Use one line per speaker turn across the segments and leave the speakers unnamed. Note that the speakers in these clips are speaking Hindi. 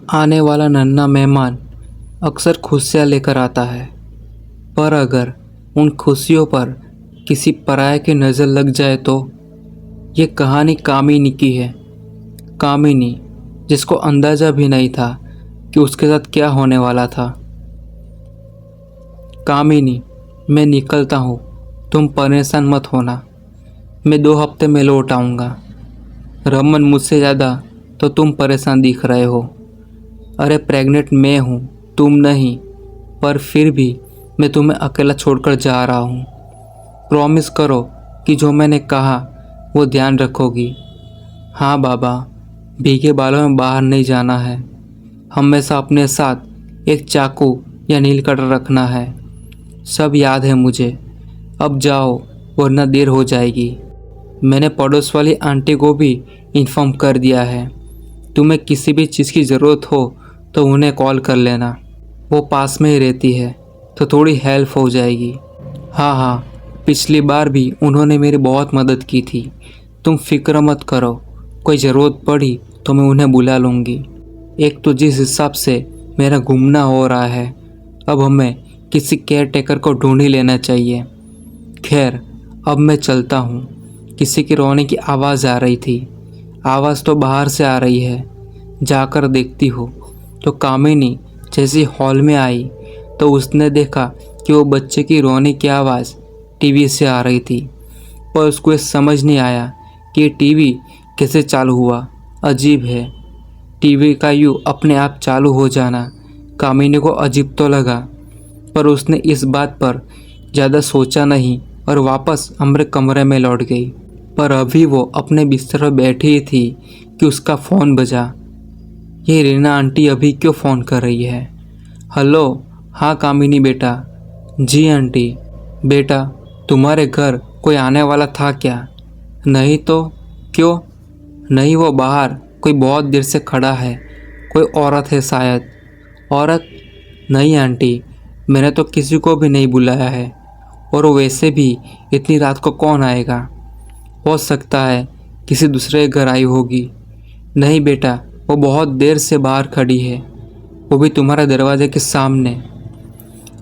आने वाला नन्हा मेहमान अक्सर खुशियाँ लेकर आता है, पर अगर उन खुशियों पर किसी पराये की नज़र लग जाए तो। ये कहानी कामिनी की है। कामिनी, जिसको अंदाज़ा भी नहीं था कि उसके साथ क्या होने वाला था। कामिनी, मैं निकलता हूँ, तुम परेशान मत होना। मैं 2 हफ्ते में लौट आऊँगा। रमन, मुझसे ज़्यादा तो तुम परेशान दिख रहे हो। अरे प्रेग्नेंट मैं हूँ, तुम नहीं, पर फिर भी मैं तुम्हें अकेला छोड़कर जा रहा हूँ। प्रॉमिस करो कि जो मैंने कहा वो ध्यान रखोगी। हाँ बाबा, भीगे बालों में बाहर नहीं जाना है। हमेशा अपने साथ एक चाकू या नील कटर रखना है। सब याद है मुझे। अब जाओ वरना देर हो जाएगी। मैंने पड़ोस वाली आंटी को भी इन्फॉर्म कर दिया है। तुम्हें किसी भी चीज़ की ज़रूरत हो तो उन्हें कॉल कर लेना। वो पास में ही रहती है तो थोड़ी हेल्प हो जाएगी। हाँ हाँ, पिछली बार भी उन्होंने मेरी बहुत मदद की थी। तुम फिक्र मत करो, कोई ज़रूरत पड़ी तो मैं उन्हें बुला लूँगी। एक तो जिस हिसाब से मेरा घूमना हो रहा है, अब हमें किसी केयर टेकर को ढूंढ ही लेना चाहिए। खैर, अब मैं चलता हूँ। किसी की रोने की आवाज़ आ रही थी। आवाज़ तो बाहर से आ रही है, जाकर देखती हूँ तो कामिनी जैसी हॉल में आई तो उसने देखा कि वो बच्चे की रोने की आवाज़ टीवी से आ रही थी, पर उसको ये समझ नहीं आया कि ये टीवी कैसे चालू हुआ। अजीब है, टीवी का यूँ अपने आप चालू हो जाना कामिनी को अजीब तो लगा, पर उसने इस बात पर ज़्यादा सोचा नहीं और वापस अपने कमरे में लौट गई। पर अभी वो अपने बिस्तर पर बैठी ही थी कि उसका फ़ोन बजा। ये रीना आंटी अभी क्यों फ़ोन कर रही है? हेलो, हाँ कामिनी बेटा। जी आंटी। बेटा, तुम्हारे घर कोई आने वाला था क्या? नहीं तो क्यों? नहीं, वो बाहर कोई बहुत देर से खड़ा है। कोई औरत है शायद। औरत? नहीं आंटी, मैंने तो किसी को भी नहीं बुलाया है, और वैसे भी इतनी रात को कौन आएगा? हो सकता है किसी दूसरे के घर आई होगी। नहीं बेटा, वो बहुत देर से बाहर खड़ी है, वो भी तुम्हारे दरवाजे के सामने।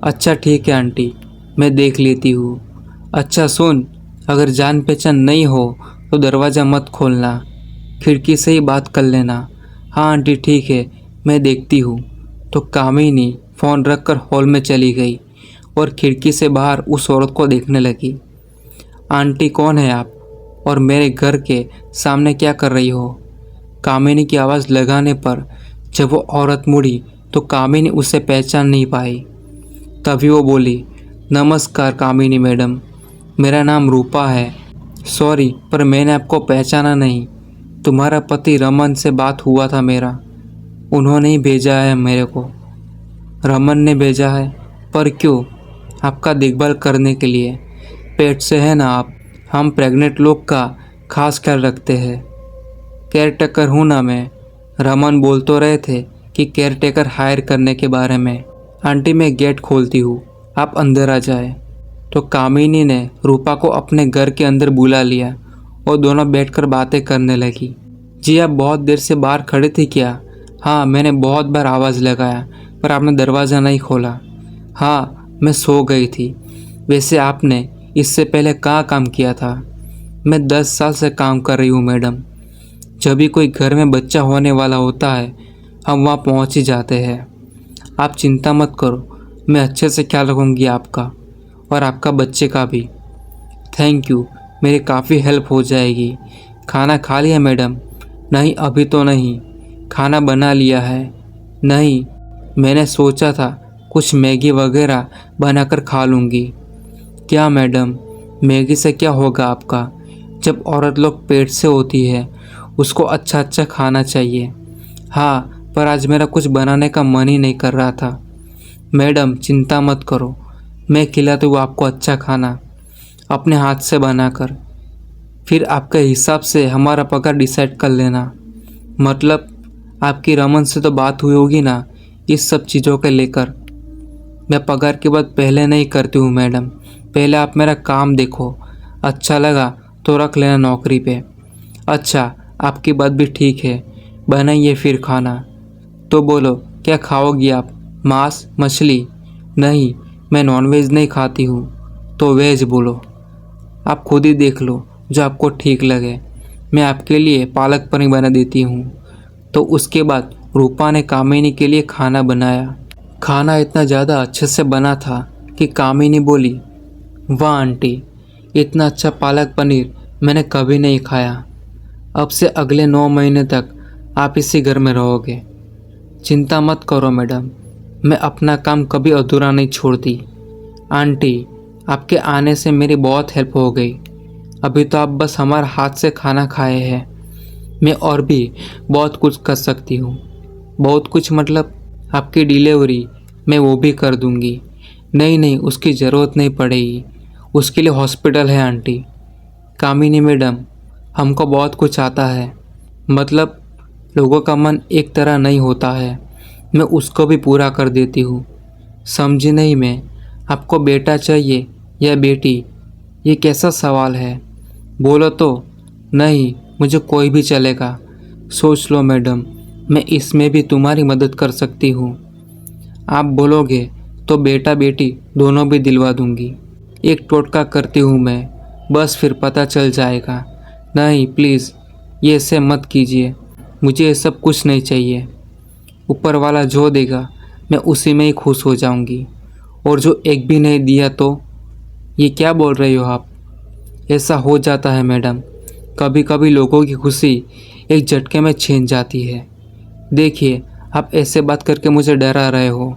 अच्छा ठीक है आंटी, मैं देख लेती हूँ। अच्छा सुन, अगर जान पहचान नहीं हो तो दरवाज़ा मत खोलना, खिड़की से ही बात कर लेना। हाँ आंटी ठीक है, मैं देखती हूँ। तो कामिनी फ़ोन रखकर हॉल में चली गई और खिड़की से बाहर उस औरत को देखने लगी। आंटी कौन है आप, और मेरे घर के सामने क्या कर रही हो? कामिनी की आवाज़ लगाने पर जब वो औरत मुड़ी तो कामिनी उसे पहचान नहीं पाई। तभी वो बोली, नमस्कार कामिनी मैडम, मेरा नाम रूपा है। सॉरी, पर मैंने आपको पहचाना नहीं। तुम्हारा पति रमन से बात हुआ था मेरा, उन्होंने ही भेजा है मेरे को। रमन ने भेजा है? पर क्यों? आपका देखभाल करने के लिए। पेट से है ना आप, हम प्रेग्नेंट लोग का खास ख्याल रखते हैं। केयर टेकर हूँ ना मैं। रमन बोल तो रहे थे कि केयर टेकर हायर करने के बारे में। आंटी मैं गेट खोलती हूँ, आप अंदर आ जाए। तो कामिनी ने रूपा को अपने घर के अंदर बुला लिया और दोनों बैठकर बातें करने लगी। जी आप बहुत देर से बाहर खड़े थे क्या? हाँ, मैंने बहुत बार आवाज़ लगाया पर आपने दरवाज़ा नहीं खोला। हाँ, मैं सो गई थी। वैसे आपने इससे पहले कहाँ काम किया था? मैं 10 साल से काम कर रही हूँ मैडम। जब भी कोई घर में बच्चा होने वाला होता है हम वहाँ पहुँच ही जाते हैं। आप चिंता मत करो, मैं अच्छे से ख्याल रखूँगी आपका और आपका बच्चे का भी। थैंक यू, मेरी काफ़ी हेल्प हो जाएगी। खाना खा लिया मैडम? नहीं अभी तो नहीं। खाना बना लिया है? नहीं, मैंने सोचा था कुछ मैगी वगैरह बनाकर खा लूँगी। क्या मैडम, मैगी से क्या होगा आपका? जब औरत लोग पेट से होती है उसको अच्छा अच्छा खाना चाहिए। हाँ, पर आज मेरा कुछ बनाने का मन ही नहीं कर रहा था। मैडम चिंता मत करो, मैं खिलाती हूँ आपको अच्छा खाना, अपने हाथ से बनाकर। फिर आपके हिसाब से हमारा पगार डिसाइड कर लेना। मतलब आपकी रमन से तो बात हुई होगी ना इस सब चीज़ों के लेकर? मैं पगार की बात पहले नहीं करती हूँ मैडम, पहले आप मेरा काम देखो, अच्छा लगा तो रख लेना नौकरी पे। अच्छा, आपकी बात भी ठीक है, बनाइए फिर खाना। तो बोलो, क्या खाओगी आप? मांस, मछली? नहीं, मैं नॉनवेज नहीं खाती हूँ। तो वेज बोलो। आप खुद ही देख लो जो आपको ठीक लगे। मैं आपके लिए पालक पनीर बना देती हूँ। तो उसके बाद रूपा ने कामिनी के लिए खाना बनाया। खाना इतना ज़्यादा अच्छे से बना था कि कामिनी बोली, वाह आंटी, इतना अच्छा पालक पनीर मैंने कभी नहीं खाया। अब से अगले 9 महीने तक आप इसी घर में रहोगे। चिंता मत करो मैडम, मैं अपना काम कभी अधूरा नहीं छोड़ती। आंटी, आपके आने से मेरी बहुत हेल्प हो गई। अभी तो आप बस हमारे हाथ से खाना खाए हैं। मैं और भी बहुत कुछ कर सकती हूँ। बहुत कुछ मतलब आपकी डिलीवरी मैं वो भी कर दूँगी। नहीं नहीं, उसकी ज़रूरत नहीं पड़ेगी। उसके लिए हॉस्पिटल है आंटी। कामिनी मैडम, हमको बहुत कुछ आता है। मतलब लोगों का मन एक तरह नहीं होता है, मैं उसको भी पूरा कर देती हूँ। समझी नहीं मैं, आपको बेटा चाहिए या बेटी? ये कैसा सवाल है? बोलो तो। नहीं, मुझे कोई भी चलेगा। सोच लो मैडम, मैं इसमें भी तुम्हारी मदद कर सकती हूँ। आप बोलोगे तो बेटा बेटी दोनों भी दिलवा दूंगी। एक टोटका करती हूँ मैं, बस फिर पता चल जाएगा। नहीं प्लीज़, ये ऐसे मत कीजिए। मुझे ये सब कुछ नहीं चाहिए। ऊपर वाला जो देगा मैं उसी में ही खुश हो जाऊंगी। और जो एक भी नहीं दिया तो? ये क्या बोल रही हो आप? ऐसा हो जाता है मैडम, कभी कभी लोगों की खुशी एक झटके में छीन जाती है। देखिए, आप ऐसे बात करके मुझे डरा रहे हो।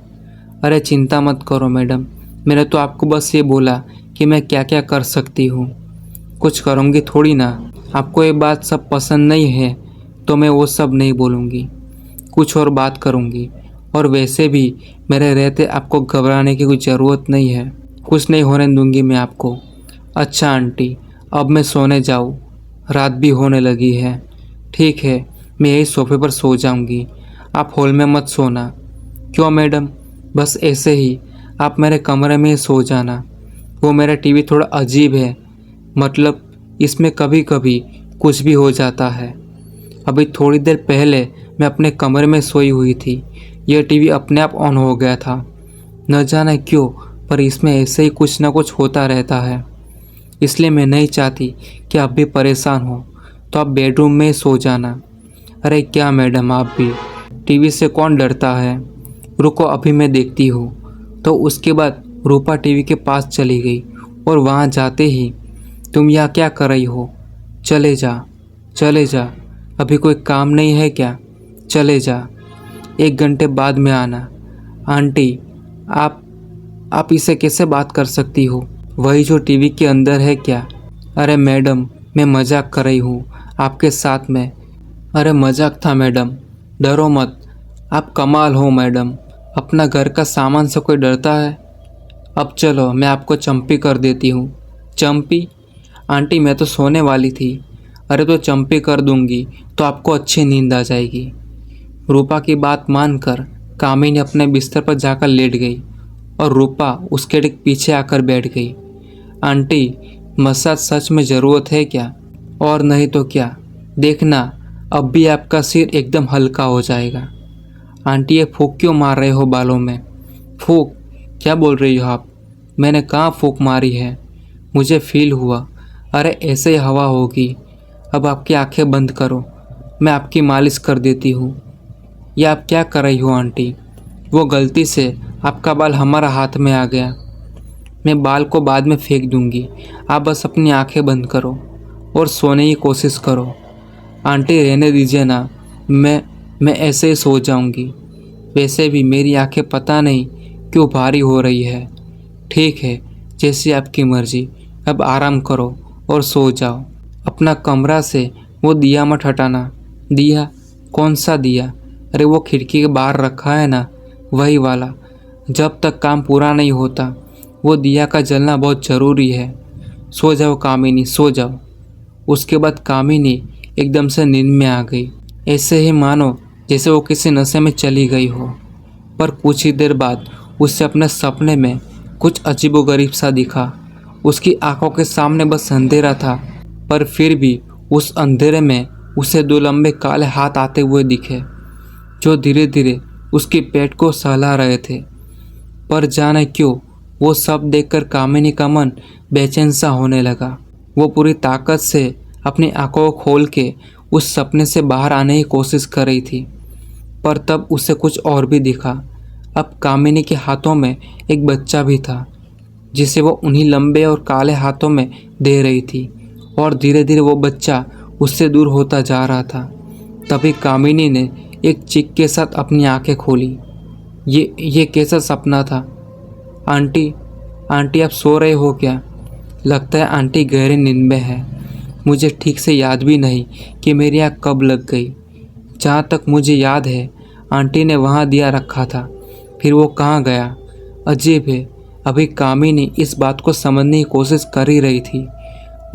अरे चिंता मत करो मैडम, मैंने तो आपको बस ये बोला कि मैं क्या क्या कर सकती हूँ। कुछ करूँगी थोड़ी ना। आपको ये बात सब पसंद नहीं है तो मैं वो सब नहीं बोलूँगी, कुछ और बात करूँगी। और वैसे भी मेरे रहते आपको घबराने की कोई ज़रूरत नहीं है। कुछ नहीं होने दूँगी मैं आपको। अच्छा आंटी, अब मैं सोने जाऊँ? रात भी होने लगी है। ठीक है, मैं यही सोफे पर सो जाऊँगी। आप हॉल में मत सोना। क्यों मैडम? बस ऐसे ही, आप मेरे कमरे में ही सो जाना। वो मेरा टीवी थोड़ा अजीब है, मतलब इसमें कभी कभी कुछ भी हो जाता है। अभी थोड़ी देर पहले मैं अपने कमरे में सोई हुई थी, यह टीवी अपने आप ऑन हो गया था। न जाने क्यों, पर इसमें ऐसे ही कुछ ना कुछ होता रहता है। इसलिए मैं नहीं चाहती कि आप भी परेशान हो, तो आप बेडरूम में सो जाना। अरे क्या मैडम, आप भी, टीवी से कौन डरता है? रुको अभी मैं देखती हूँ। तो उसके बाद रूपा टीवी के पास चली गई और वहाँ जाते ही, तुम यहाँ क्या कर रही हो? चले जा, चले जा। अभी कोई काम नहीं है क्या? चले जा, 1 घंटे बाद में आना। आंटी, आप इसे कैसे बात कर सकती हो? वही जो टीवी के अंदर है क्या? अरे मैडम, मैं मजाक कर रही हूँ आपके साथ में। अरे मजाक था मैडम, डरो मत। आप कमाल हो मैडम, अपना घर का सामान से कोई डरता है? अब चलो मैं आपको चंपी कर देती हूँ। चंपी? आंटी मैं तो सोने वाली थी। अरे तो चंपी कर दूंगी तो आपको अच्छी नींद आ जाएगी। रूपा की बात मानकर कामिनी अपने बिस्तर पर जाकर लेट गई और रूपा उसके ठीक पीछे आकर बैठ गई। आंटी, मसाज सच में ज़रूरत है क्या? और नहीं तो क्या, देखना अब भी आपका सिर एकदम हल्का हो जाएगा। आंटी, ये फूंक क्यों मार रहे हो बालों में? फूंक? क्या बोल रही हो आप? मैंने कहाँ फूंक मारी है, मुझे फील हुआ। अरे ऐसे ही हवा होगी। अब आपकी आंखें बंद करो, मैं आपकी मालिश कर देती हूँ। ये आप क्या कर रही हो आंटी? वो गलती से आपका बाल हमारा हाथ में आ गया। मैं बाल को बाद में फेंक दूंगी, आप बस अपनी आंखें बंद करो और सोने की कोशिश करो। आंटी रहने दीजिए ना, मैं ऐसे ही सो जाऊंगी। वैसे भी मेरी आंखें पता नहीं क्यों भारी हो रही है। ठीक है, जैसी आपकी मर्जी। अब आराम करो और सो जाओ। अपना कमरा से वो दिया मत हटाना। दिया? कौन सा दिया? अरे वो खिड़की के बाहर रखा है ना, वही वाला। जब तक काम पूरा नहीं होता वो दिया का जलना बहुत ज़रूरी है। सो जाओ कामिनी, सो जाओ। उसके बाद कामिनी एकदम से नींद में आ गई, ऐसे ही मानो जैसे वो किसी नशे में चली गई हो। पर कुछ ही देर बाद उसे अपने सपने में कुछ अजीबोगरीब सा दिखा। उसकी आंखों के सामने बस अंधेरा था, पर फिर भी उस अंधेरे में उसे 2 लंबे काले हाथ आते हुए दिखे। जो धीरे धीरे उसके पेट को सहला रहे थे। पर जाने क्यों वो सब देखकर कामिनी का मन बेचैन सा होने लगा। वो पूरी ताकत से अपनी आंखों को खोल के उस सपने से बाहर आने की कोशिश कर रही थी, पर तब उसे कुछ और भी दिखा। अब कामिनी के हाथों में एक बच्चा भी था, जिसे वो उन्हीं लंबे और काले हाथों में दे रही थी, और धीरे धीरे वो बच्चा उससे दूर होता जा रहा था। तभी कामिनी ने एक चीख के साथ अपनी आंखें खोली। ये कैसा सपना था? आंटी, आंटी आप सो रहे हो क्या? लगता है आंटी गहरी नींद में है। मुझे ठीक से याद भी नहीं कि मेरी आँख कब लग गई। जहाँ तक मुझे याद है आंटी ने वहाँ दिया रखा था, फिर वो कहाँ गया? अजीब है। अभी कामिनी इस बात को समझने की कोशिश कर ही रही थी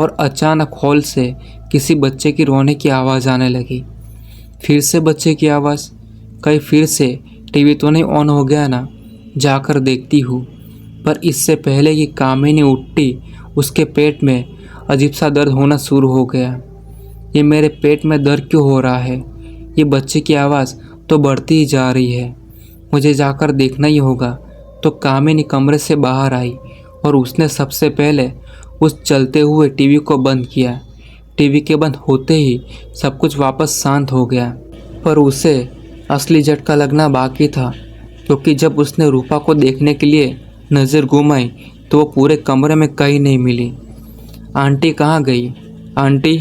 और अचानक हॉल से किसी बच्चे की रोने की आवाज़ आने लगी। फिर से बच्चे की आवाज़? कहीं फिर से टीवी तो नहीं ऑन हो गया ना? जाकर देखती हूँ। पर इससे पहले कि कामिनी उठती, उसके पेट में अजीब सा दर्द होना शुरू हो गया। ये मेरे पेट में दर्द क्यों हो रहा है? ये बच्चे की आवाज़ तो बढ़ती ही जा रही है। मुझे जाकर देखना ही होगा। तो कामिनी कमरे से बाहर आई और उसने सबसे पहले उस चलते हुए टीवी को बंद किया। टीवी के बंद होते ही सब कुछ वापस शांत हो गया, पर उसे असली झटका लगना बाकी था, क्योंकि जब उसने रूपा को देखने के लिए नज़र घुमाई तो वो पूरे कमरे में कहीं नहीं मिली। आंटी कहाँ गई? आंटी,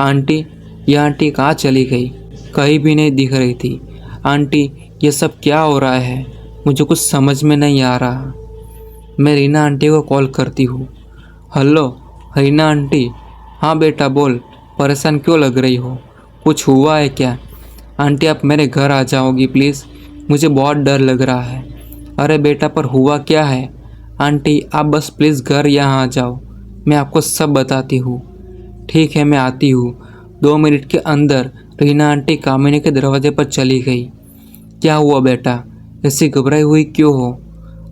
आंटी, ये आंटी कहाँ चली गई? कहीं भी नहीं दिख रही थी। आंटी, ये सब क्या हो रहा है? मुझे कुछ समझ में नहीं आ रहा। मैं रीना आंटी को कॉल करती हूँ। Hello Reena aunty. हाँ बेटा बोल, परेशान क्यों लग रही हो? कुछ हुआ है क्या? आंटी आप मेरे घर आ जाओगी प्लीज़, मुझे बहुत डर लग रहा है। अरे बेटा पर हुआ क्या है? आंटी आप बस प्लीज़ घर यहाँ आ जाओ, मैं आपको सब बताती हूँ। ठीक है मैं आती हूँ। 2 मिनट के अंदर रीना आंटी कामिनी के दरवाजे पर चली गई। क्या हुआ बेटा, ऐसी घबराई हुई क्यों हो?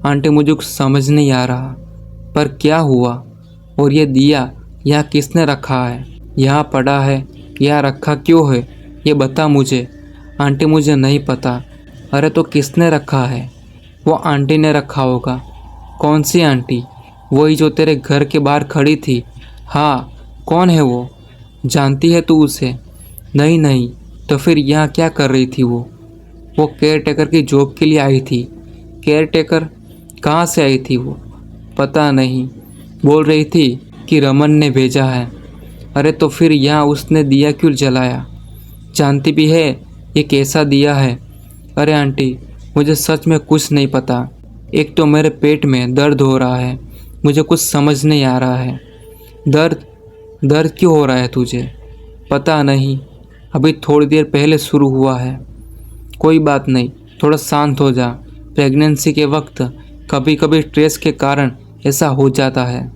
आंटी मुझे कुछ समझ नहीं आ रहा। पर क्या हुआ? और ये दिया यहाँ किसने रखा है? यहाँ पड़ा है, यहाँ रखा क्यों है? ये बता मुझे। आंटी मुझे नहीं पता। अरे तो किसने रखा है? वो आंटी ने रखा होगा। कौन सी आंटी? वही जो तेरे घर के बाहर खड़ी थी। हाँ, कौन है वो? जानती है तू उसे? नहीं नहीं, तो फिर यहाँ क्या कर रही थी वो? वो केयर टेकर की जॉब के लिए आई थी। Care taker? कहाँ से आई थी वो? पता नहीं, बोल रही थी कि रमन ने भेजा है। अरे तो फिर यहाँ उसने दिया क्यों जलाया? जानती भी है ये कैसा दिया है? अरे आंटी मुझे सच में कुछ नहीं पता। एक तो मेरे पेट में दर्द हो रहा है, मुझे कुछ समझ नहीं आ रहा है। दर्द? दर्द क्यों हो रहा है तुझे? पता नहीं, अभी थोड़ी देर पहले शुरू हुआ है। कोई बात नहीं, थोड़ा शांत हो जा। प्रेगनेंसी के वक्त कभी कभी स्ट्रेस के कारण ऐसा हो जाता है।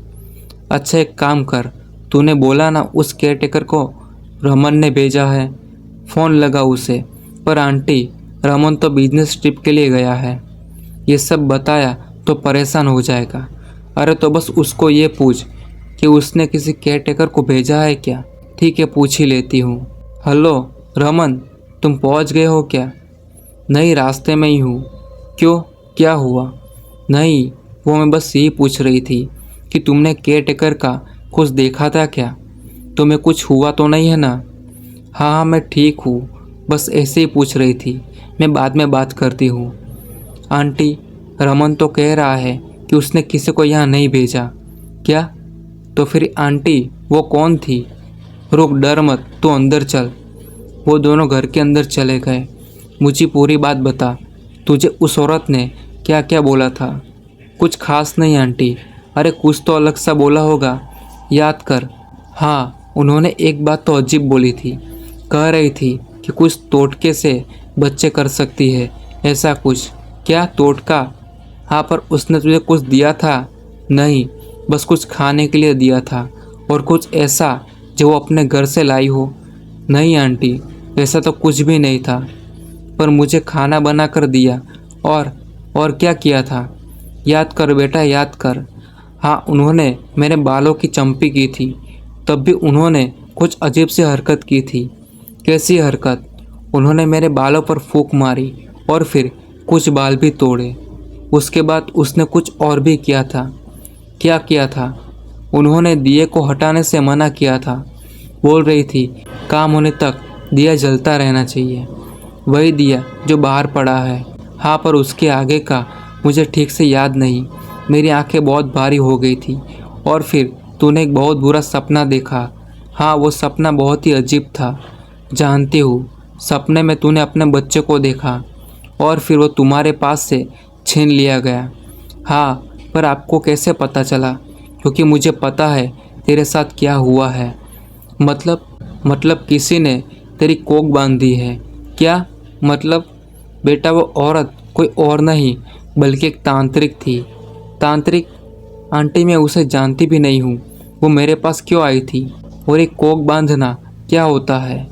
अच्छा एक काम कर, तूने बोला ना उस केयरटेकर को रमन ने भेजा है, फ़ोन लगा उसे। पर आंटी रमन तो बिजनेस ट्रिप के लिए गया है, ये सब बताया तो परेशान हो जाएगा। अरे तो बस उसको ये पूछ कि उसने किसी केयरटेकर को भेजा है क्या? ठीक है पूछ ही लेती हूँ। हेलो रमन, तुम पहुँच गए हो क्या? नहीं रास्ते में ही हूँ। क्यों, क्या हुआ? नहीं, वो मैं बस यही पूछ रही थी कि तुमने केयरटेकर का कुछ देखा था क्या? तुम्हें कुछ हुआ तो नहीं है ना? हाँ हाँ मैं ठीक हूँ, बस ऐसे ही पूछ रही थी, मैं बाद में बात करती हूँ। आंटी रमन तो कह रहा है कि उसने किसी को यहाँ नहीं भेजा। क्या? तो फिर आंटी वो कौन थी? रुक डर मत, तू अंदर चल। वो दोनों घर के अंदर चले गए। मुझे पूरी बात बता, तुझे उस औरत ने क्या क्या बोला था? कुछ खास नहीं आंटी। अरे कुछ तो अलग सा बोला होगा, याद कर। हाँ, उन्होंने एक बात तो अजीब बोली थी, कह रही थी कि कुछ टोटके से बच्चे कर सकती है, ऐसा कुछ। क्या टोटका? हाँ पर उसने तुझे कुछ दिया था? नहीं, बस कुछ खाने के लिए दिया था। और कुछ ऐसा जो वो अपने घर से लाई हो? नहीं आंटी, ऐसा तो कुछ भी नहीं था। पर मुझे खाना बना कर दिया। और क्या किया था? याद कर बेटा याद कर। हाँ, उन्होंने मेरे बालों की चंपी की थी, तब भी उन्होंने कुछ अजीब सी हरकत की थी। कैसी हरकत? उन्होंने मेरे बालों पर फूंक मारी और फिर कुछ बाल भी तोड़े। उसके बाद उसने कुछ और भी किया था। क्या किया था? उन्होंने दिए को हटाने से मना किया था। बोल रही थी काम होने तक दिया जलता रहना चाहिए, वही दिया जो बाहर पड़ा है। हाँ, पर उसके आगे का मुझे ठीक से याद नहीं। मेरी आंखें बहुत भारी हो गई थी और फिर तूने एक बहुत बुरा सपना देखा। हाँ, वो सपना बहुत ही अजीब था। जानती हूँ, सपने में तूने अपने बच्चे को देखा और फिर वो तुम्हारे पास से छीन लिया गया। हाँ, पर आपको कैसे पता चला? क्योंकि मुझे पता है तेरे साथ क्या हुआ है। मतलब किसी ने तेरी कोख बांध दी है क्या? मतलब बेटा, वो औरत कोई और नहीं बल्कि एक तांत्रिक थी। तांत्रिक? आंटी, मैं उसे जानती भी नहीं हूँ। वो मेरे पास क्यों आई थी? और एक कोख बांधना क्या होता है?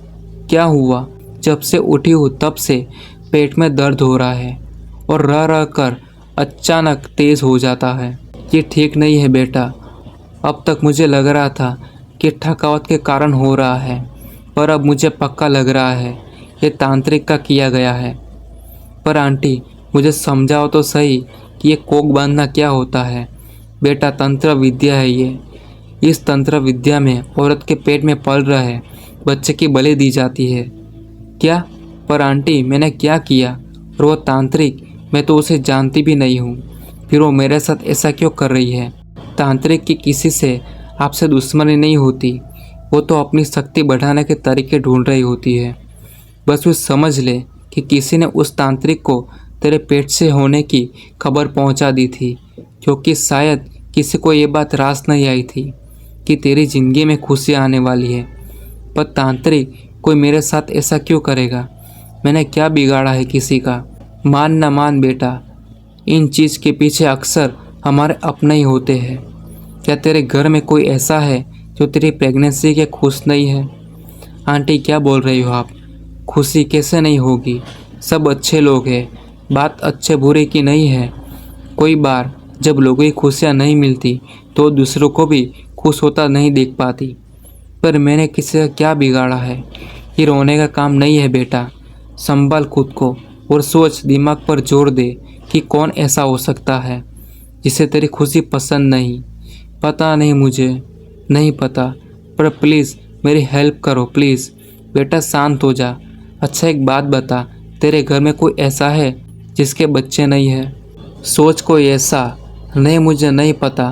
क्या हुआ? जब से उठी हूँ तब से पेट में दर्द हो रहा है और रह रह कर अचानक तेज़ हो जाता है। ये ठीक नहीं है बेटा। अब तक मुझे लग रहा था कि थकावट के कारण हो रहा है, पर अब मुझे पक्का लग रहा है ये तांत्रिक का किया गया है। पर आंटी, मुझे समझाओ तो सही कि ये कोख बांधना क्या होता है। बेटा, तंत्र विद्या है ये। इस तंत्र विद्या में औरत के पेट में पल रहे बच्चे की बलि दी जाती है। क्या? पर आंटी, मैंने क्या किया? और वो तांत्रिक, मैं तो उसे जानती भी नहीं हूँ, फिर वो मेरे साथ ऐसा क्यों कर रही है? तांत्रिक की किसी से आपसे दुश्मनी नहीं होती, वो तो अपनी शक्ति बढ़ाने के तरीके ढूंढ रही होती है। बस वो समझ ले कि किसी ने उस तांत्रिक को तेरे पेट से होने की खबर पहुंचा दी थी, क्योंकि शायद किसी को ये बात रास नहीं आई थी कि तेरी ज़िंदगी में खुशी आने वाली है। पर तांत्रिक कोई मेरे साथ ऐसा क्यों करेगा? मैंने क्या बिगाड़ा है किसी का? मान ना मान बेटा, इन चीज़ के पीछे अक्सर हमारे अपने ही होते हैं। क्या तेरे घर में कोई ऐसा है जो तेरी प्रेगनेंसी के खुश नहीं है? आंटी, क्या बोल रही हो आप? खुशी कैसे नहीं होगी? सब अच्छे लोग हैं। बात अच्छे बुरे की नहीं है। कोई बार जब लोगों की खुशियाँ नहीं मिलती तो दूसरों को भी खुश होता नहीं देख पाती। पर मैंने किसी का क्या बिगाड़ा है? ये रोने का काम नहीं है बेटा। संभाल खुद को और सोच, दिमाग पर जोर दे कि कौन ऐसा हो सकता है जिसे तेरी खुशी पसंद नहीं। पता नहीं, मुझे नहीं पता, पर प्लीज़ मेरी हेल्प करो प्लीज़। बेटा, शांत हो जा। अच्छा, एक बात बता, तेरे घर में कोई ऐसा है जिसके बच्चे नहीं है? सोच कोई ऐसा। नहीं, मुझे नहीं पता,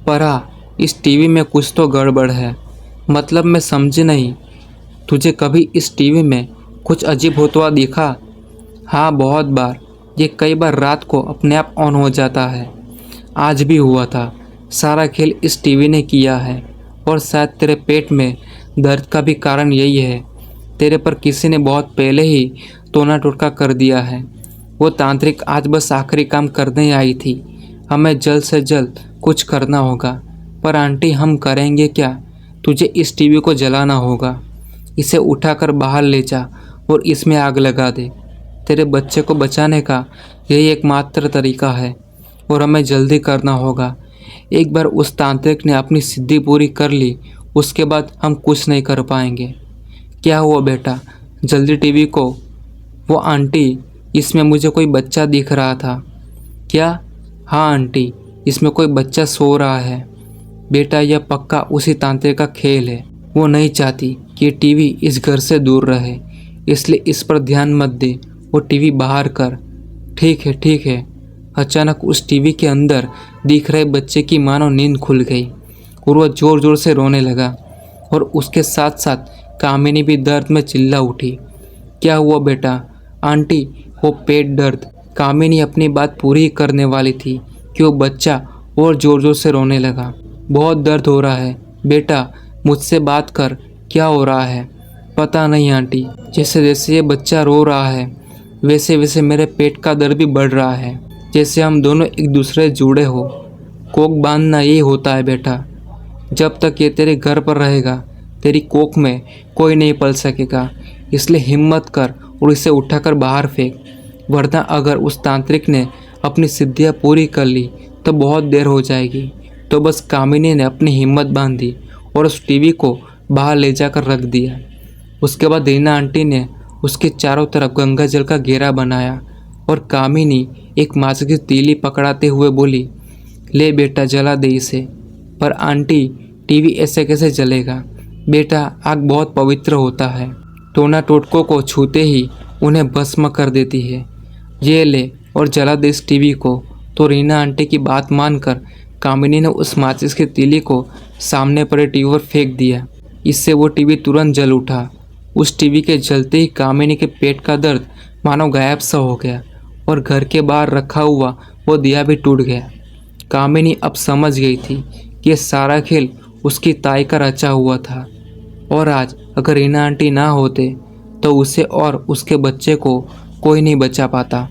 पर हाँ, इस टीवी में कुछ तो गड़बड़ है। मतलब मैं समझी नहीं। तुझे कभी इस टीवी में कुछ अजीब होता हुआ दिखा? हाँ, बहुत बार। ये कई बार रात को अपने आप ऑन हो जाता है। आज भी हुआ था। सारा खेल इस टीवी ने किया है और शायद तेरे पेट में दर्द का भी कारण यही है। तेरे पर किसी ने बहुत पहले ही टोना टोटका कर दिया है। वो तांत्रिक आज बस आखिरी काम करने आई थी। हमें जल्द से जल्द कुछ करना होगा। पर आंटी, हम करेंगे क्या? तुझे इस टीवी को जलाना होगा। इसे उठाकर बाहर ले जा और इसमें आग लगा दे। तेरे बच्चे को बचाने का यही एकमात्र तरीका है और हमें जल्दी करना होगा। एक बार उस तांत्रिक ने अपनी सिद्धि पूरी कर ली, उसके बाद हम कुछ नहीं कर पाएंगे। क्या हुआ बेटा? जल्दी टीवी को। वो आंटी, इसमें मुझे कोई बच्चा दिख रहा था। क्या? हाँ आंटी, इसमें कोई बच्चा सो रहा है। बेटा, यह पक्का उसी तांत्रिक का खेल है। वो नहीं चाहती कि टीवी इस घर से दूर रहे, इसलिए इस पर ध्यान मत दे। वो टीवी बाहर कर। ठीक है, ठीक है। अचानक उस टीवी के अंदर दिख रहे बच्चे की मानो नींद खुल गई और वह ज़ोर ज़ोर से रोने लगा और उसके साथ साथ कामिनी भी दर्द में चिल्ला उठी। क्या हुआ बेटा? आंटी, वो पेट दर्द। कामिनी अपनी बात पूरी ही करने वाली थी कि वो बच्चा और ज़ोर ज़ोर से रोने लगा। बहुत दर्द हो रहा है बेटा, मुझसे बात कर। क्या हो रहा है? पता नहीं आंटी, जैसे जैसे ये बच्चा रो रहा है वैसे वैसे मेरे पेट का दर्द भी बढ़ रहा है, जैसे हम दोनों एक दूसरे से जुड़े हो। कोख बांधना यही होता है बेटा। जब तक ये तेरे घर पर रहेगा तेरी कोख में कोई नहीं पल सकेगा, इसलिए हिम्मत कर और इसे उठाकर बाहर फेंक। वरना अगर उस तांत्रिक ने अपनी सिद्धियाँ पूरी कर ली तो बहुत देर हो जाएगी। तो बस कामिनी ने अपनी हिम्मत बांधी और उस टीवी को बाहर ले जाकर रख दिया। उसके बाद रीना आंटी ने उसके चारों तरफ गंगा जल का घेरा बनाया और कामिनी एक माचिस की तीली पकड़ाते हुए बोली, ले बेटा जला दे इसे। पर आंटी, टीवी ऐसे कैसे जलेगा? बेटा, आग बहुत पवित्र होता है, टोना टोटकों को छूते ही उन्हें भस्म कर देती है। ये ले और जला दे इस टीवी को। तो रीना आंटी की बात मानकर कामिनी ने उस माचिस की तीली को सामने पड़े टीवी पर फेंक दिया। इससे वो टीवी तुरंत जल उठा। उस टीवी के जलते ही कामिनी के पेट का दर्द मानो गायब सा हो गया और घर के बाहर रखा हुआ वो दिया भी टूट गया। कामिनी अब समझ गई थी कि ये सारा खेल उसकी ताई का रचा हुआ था और आज अगर रीना आंटी ना होते तो उसे और उसके बच्चे को कोई नहीं बचा पाता।